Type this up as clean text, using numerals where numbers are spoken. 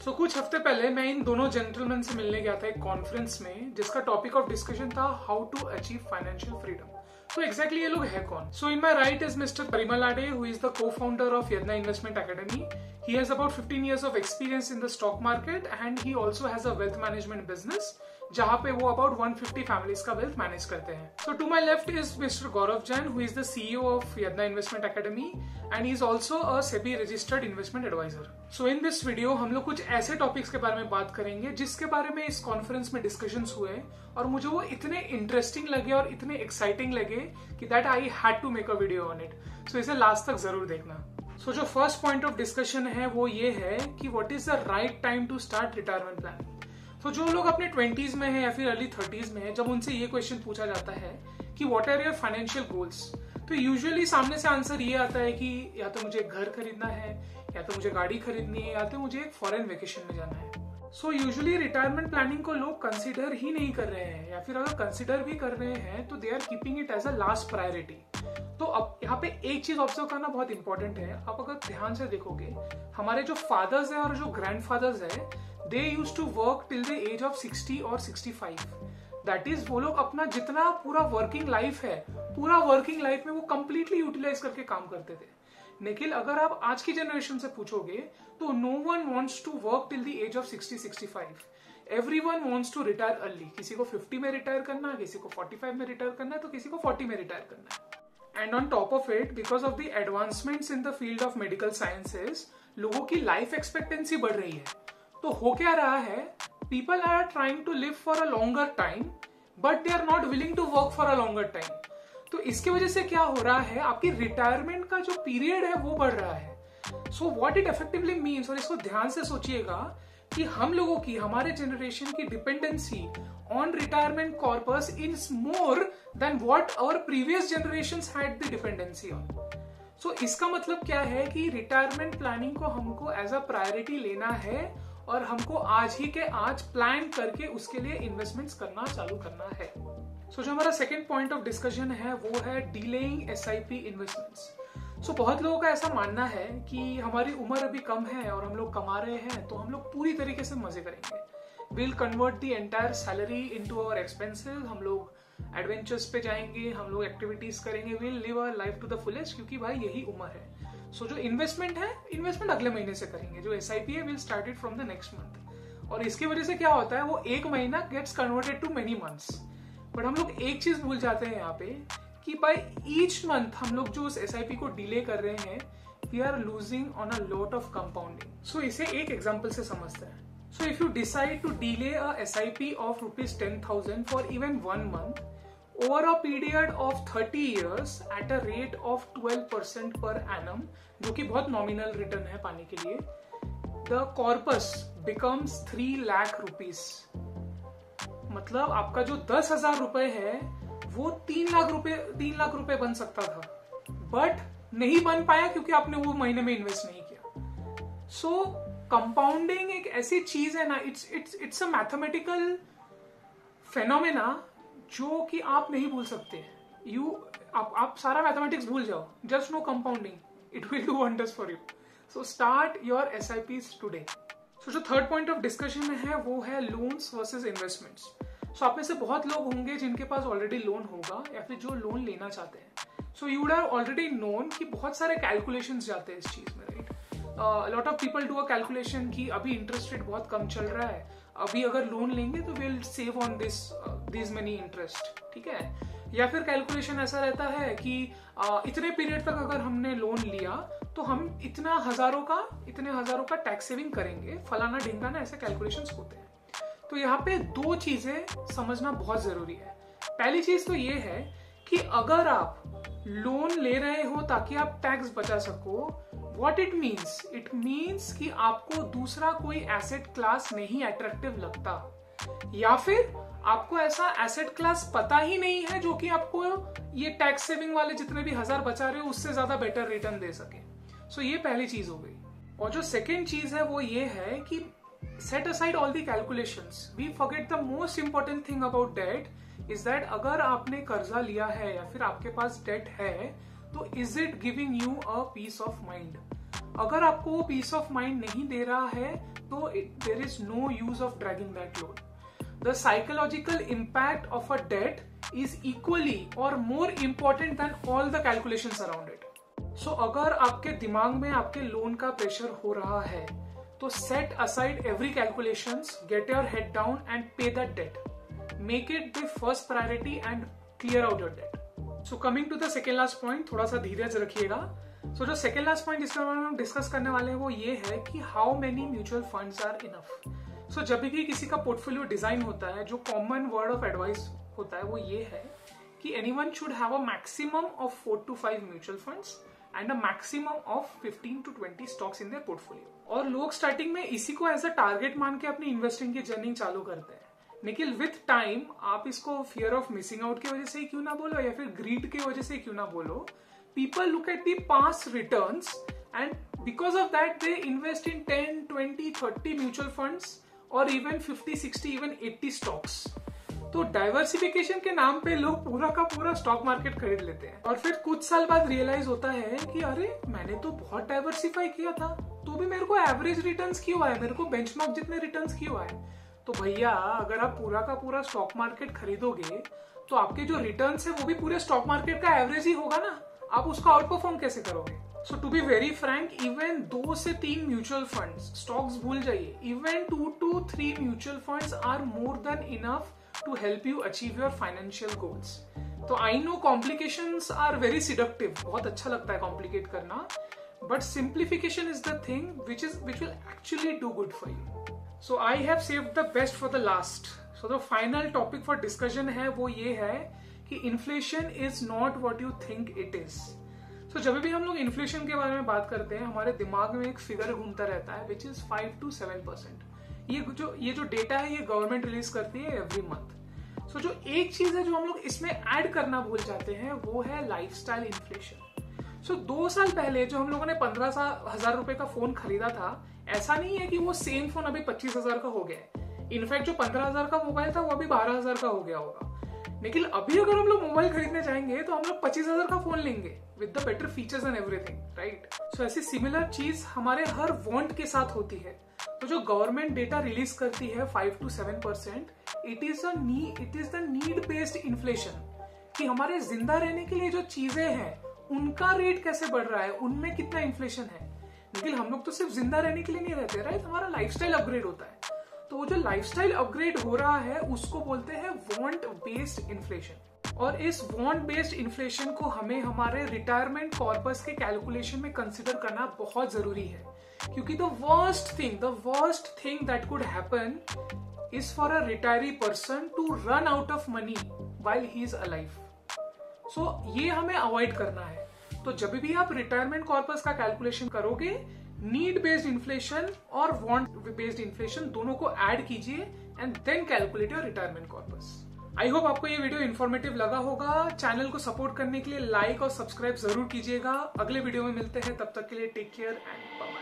तो कुछ हफ्ते पहले मैं इन दोनों जेंटलमैन से मिलने गया था एक कॉन्फ्रेंस में, जिसका टॉपिक ऑफ डिस्कशन था how to achieve financial freedom. तो एग्जैक्टली ये लोग है कौन? So in my right is mister Parimal Aade, who is the co-founder of Yadna Investment Academy. He has about 15 years of experience in the stock market and he also has a wealth management business जहां पे वो about 150 families का wealth manage करते हैं. So to my left is Mr. Gaurav Jain, who is the CEO of Yadna Investment Academy and he is also a SEBI registered investment advisor. So in this video हम लोग कुछ ऐसे topics के बारे में बात करेंगे जिसके बारे में इस कॉन्फ्रेंस में डिस्कशंस हुए और मुझे वो इतने इंटरेस्टिंग लगे और इतने एक्साइटिंग लगे कि that I had to make a video on it. So इसे लास्ट तक जरूर देखना. सो जो फर्स्ट पॉइंट ऑफ डिस्कशन है वो ये है कि what is the right time to start retirement planning. तो जो लोग अपने 20s में है या फिर अर्ली 30s में है, जब उनसे ये क्वेश्चन पूछा जाता है कि what are your financial goals, तो यूजुअली सामने से आंसर ये आता है कि या तो मुझे घर खरीदना है, या तो मुझे गाड़ी खरीदनी है, या तो मुझे एक फॉरेन वेकेशन में जाना है. सो यूजुअली रिटायरमेंट प्लानिंग को लोग कंसिडर ही नहीं कर रहे हैं, या फिर अगर कंसिडर भी कर रहे हैं तो they are keeping it as a last priority. तो अब यहाँ पे एक चीज ऑब्जर्व करना बहुत इंपॉर्टेंट है. आप अगर ध्यान से देखोगे, हमारे जो फादर्स है और जो ग्रैंडफादर्स है, they used to work till the age of 60 और 65. दैट इज वो लोग अपना जितना पूरा वर्किंग लाइफ है, पूरा वर्किंग लाइफ में वो कंप्लीटली यूटिलाइज करके काम करते थे. लेकिन अगर आप आज की जनरेशन से पूछोगे तो no one wants to work till the age of 60-65. Everyone wants to retire early. किसी को 50 में रिटायर करना है, किसी को 45 में रिटायर करना है, तो किसी को 40 में रिटायर करना है. And on top of it, because of the advancements in the field of medical sciences, लोगों की लाइफ एक्सपेक्टेंसी बढ़ रही है. तो हो क्या रहा है, people are trying to live for a longer time but they are not willing to work for a longer time. तो इसकी वजह से क्या हो रहा है, आपकी रिटायरमेंट का जो पीरियड है वो बढ़ रहा है. So what it effectively means, और इसको ध्यान से सोचिएगा कि हम लोगों की, हमारे जनरेशन की dependency on retirement corpus is more than what our previous generations had the dependency on. So इसका मतलब क्या है कि रिटायरमेंट प्लानिंग को हमको एज अ प्रायोरिटी लेना है और हमको आज ही के आज प्लान करके उसके लिए इन्वेस्टमेंट्स करना चालू करना है. सो जो हमारा सेकंड पॉइंट ऑफ डिस्कशन है वो है डिलेइंग एसआईपी इन्वेस्टमेंट्स. सो बहुत लोगों का ऐसा मानना है कि हमारी उम्र अभी कम है और हम लोग कमा रहे हैं तो हम लोग पूरी तरीके से मजे करेंगे. Will convert the entire salary into our expenses. हम लोग एडवेंचर्स पे जाएंगे, हम लोग एक्टिविटीज करेंगे, will live our life to the fullest, क्योंकि भाई यही उम्र है. सो जो इन्वेस्टमेंट है, इन्वेस्टमेंट अगले महीने से करेंगे. जो एसआईपी है, will start it from the next month. और इसकी वजह से क्या होता है, वो एक महीना gets converted to many months. But हम लोग एक चीज भूल जाते हैं यहाँ पे कि बाय ईच मंथ हम लोग जो उस एसआईपी को डिले कर रहे हैं, we are losing on a lot of compounding. So इसे एक एग्जांपल से समझते हैं. So if you decide to delay a SIP of ₹10,000 for even 1 month over a period of 30 years at a rate of 12% per annum, जो कि बहुत nominal return है पाने के लिए, the corpus becomes 3 lakh rupees. मतलब आपका जो 10,000 रुपए है वो 3 लाख रुपए बन सकता था, बट नहीं बन पाया क्योंकि आपने वो महीने में इन्वेस्ट नहीं किया. सो कंपाउंडिंग एक ऐसी चीज है ना, इट्स अ मैथमेटिकल फेनोमेना जो कि आप नहीं भूल सकते. आप सारा मैथमेटिक्स भूल जाओ, just know compounding, it will do wonders for you. So start your SIPs today. So जो थर्ड पॉइंट ऑफ डिस्कशन है वो है लोन्स वर्सेस इन्वेस्टमेंट्स. सो आप में से बहुत लोग होंगे जिनके पास ऑलरेडी लोन होगा या फिर जो लोन लेना चाहते हैं. So you would have already known कि बहुत सारे कैलकुलेशंस जाते हैं इस चीज में, right. Lot of people do a calculation कि अभी इंटरेस्ट रेट बहुत कम चल रहा है, अभी अगर लोन लेंगे तो will save on this money interest, ठीक है. या फिर कैलकुलेशन ऐसा रहता है कि इतने पीरियड तक अगर हमने लोन लिया तो हम इतने हजारों का टैक्स सेविंग करेंगे, फलाना ढिंगाना, ऐसे कैलकुलेशंस होते हैं. तो यहाँ पे 2 चीजें समझना बहुत जरूरी है. पहली चीज तो ये है कि अगर आप लोन ले रहे हो ताकि आप टैक्स बचा सको, व्हाट इट मीन्स कि आपको दूसरा कोई एसेट क्लास नहीं अट्रैक्टिव लगता, या फिर आपको ऐसा एसेट क्लास पता ही नहीं है जो कि आपको ये टैक्स सेविंग वाले जितने भी 1000 बचा रहे हो उससे ज्यादा बेटर रिटर्न दे सके. सो ये पहली चीज हो गई. और जो सेकेंड चीज है वो ये है कि set aside all the calculations. We forget the most important thing about debt is that अगर आपने कर्जा लिया है या फिर आपके पास डेट है तो is it giving you a peace of mind? अगर आपको वो पीस ऑफ माइंड नहीं दे रहा है तो there is no use of dragging that load. The psychological impact of a debt is equally or more important than all the calculations around it. So अगर आपके दिमाग में आपके लोन का प्रेशर हो रहा है तो set aside every calculations, get your head down and pay that debt. Make it the first priority and clear out your debt. So coming to the second last point, थोड़ा सा धीरज रखिएगा. So जो second last point जिसके बारे में हम discuss करने वाले हैं वो ये है कि how many mutual funds are enough. So जब भी किसी का पोर्टफोलियो डिजाइन होता है जो कॉमन वर्ड ऑफ एडवाइस होता है वो ये है कि anyone should have a maximum of 4 to 5 mutual funds and a maximum of 15 to 20 stocks in their portfolio. और लोग स्टार्टिंग में इसी को एज अ टारगेट मान के अपनी इन्वेस्टिंग की जर्नी चालू करते हैं. लेकिन विथ टाइम आप इसको फियर ऑफ मिसिंग आउट की वजह से ही क्यों ना बोलो या फिर ग्रीड की वजह से क्यों ना बोलो, people look at the past returns and because of that they invest in 10, 20, 30 mutual funds और इवन 50, 60, इवन 80 स्टॉक्स. तो डाइवर्सिफिकेशन के नाम पे लोग पूरा का पूरा स्टॉक मार्केट खरीद लेते हैं और फिर कुछ साल बाद रियलाइज होता है कि अरे मैंने तो बहुत डाइवर्सिफाई किया था तो भी मेरे को एवरेज रिटर्न्स क्यों आए, मेरे को बेंचमार्क जितने रिटर्न्स क्यों आए. तो भैया अगर आप पूरा का पूरा स्टॉक मार्केट खरीदोगे तो आपके जो रिटर्न्स है वो भी पूरे स्टॉक मार्केट का एवरेज ही होगा ना. आप उसको आउट परफॉर्म कैसे करोगे. So to be very frank, even 2 से 3 म्यूचुअल फंड्स, स्टॉक्स भूल जाइए, even 2 to 3 mutual funds are more than enough to help you achieve your financial goals. तो I know complications are very seductive. बहुत अच्छा लगता है complicate करना, but simplification is the thing which will actually do good for you. So I have saved the best for the last. So the final topic for discussion है वो ये है कि inflation is not what you think it is. So जब भी हम लोग inflation के बारे में बात करते हैं हमारे दिमाग में एक फिगर घूमता रहता है which is 5 to 7%. ये जो डेटा है ये गवर्नमेंट रिलीज करती है एवरी मंथ. सो जो एक चीज है जो हम लोग इसमें ऐड करना भूल जाते हैं वो है लाइफस्टाइल इन्फ्लेशन. सो 2 साल पहले जो हम लोगों ने 15,000 रुपए का फोन खरीदा था, ऐसा नहीं है कि वो सेम फोन अभी 25,000 का हो गया है. इनफैक्ट जो 15,000 का मोबाइल था वो अभी 12,000 का हो गया होगा. लेकिन अभी अगर हम लोग मोबाइल खरीदने जाएंगे तो हम लोग 25,000 का फोन लेंगे with the better features and everything, right. So ऐसी सिमिलर चीज हमारे हर वांट के साथ होती है. तो जो गवर्नमेंट डेटा रिलीज करती है 5 to 7%, it is the need based inflation कि हमारे जिंदा रहने के लिए जो चीजें हैं उनका रेट कैसे बढ़ रहा है, उनमें कितना इन्फ्लेशन है. लेकिन हम लोग तो सिर्फ जिंदा रहने के लिए नहीं रहते, राइट. हमारा लाइफस्टाइल अपग्रेड होता है. तो वो जो लाइफस्टाइल अपग्रेड हो रहा है उसको बोलते हैं वांट बेस्ड इन्फ्लेशन. और इस वांट बेस्ड इन्फ्लेशन को हमें हमारे रिटायरमेंट कॉर्पस के कैलकुलेशन में कंसिडर करना बहुत जरूरी है. क्योंकि the worst thing that could happen is for a retiree person to run out of money while he is alive. So ये हमें अवॉइड करना है. तो जब भी आप रिटायरमेंट कॉर्पस का कैलकुलेशन करोगे, नीड बेस्ड इन्फ्लेशन और वांट बेस्ड इन्फ्लेशन दोनों को ऐड कीजिए and then calculate your retirement corpus. I hope आपको ये वीडियो इन्फॉर्मेटिव लगा होगा. चैनल को सपोर्ट करने के लिए लाइक और सब्सक्राइब जरूर कीजिएगा. अगले वीडियो में मिलते हैं, तब तक के लिए टेक केयर एंड बाय.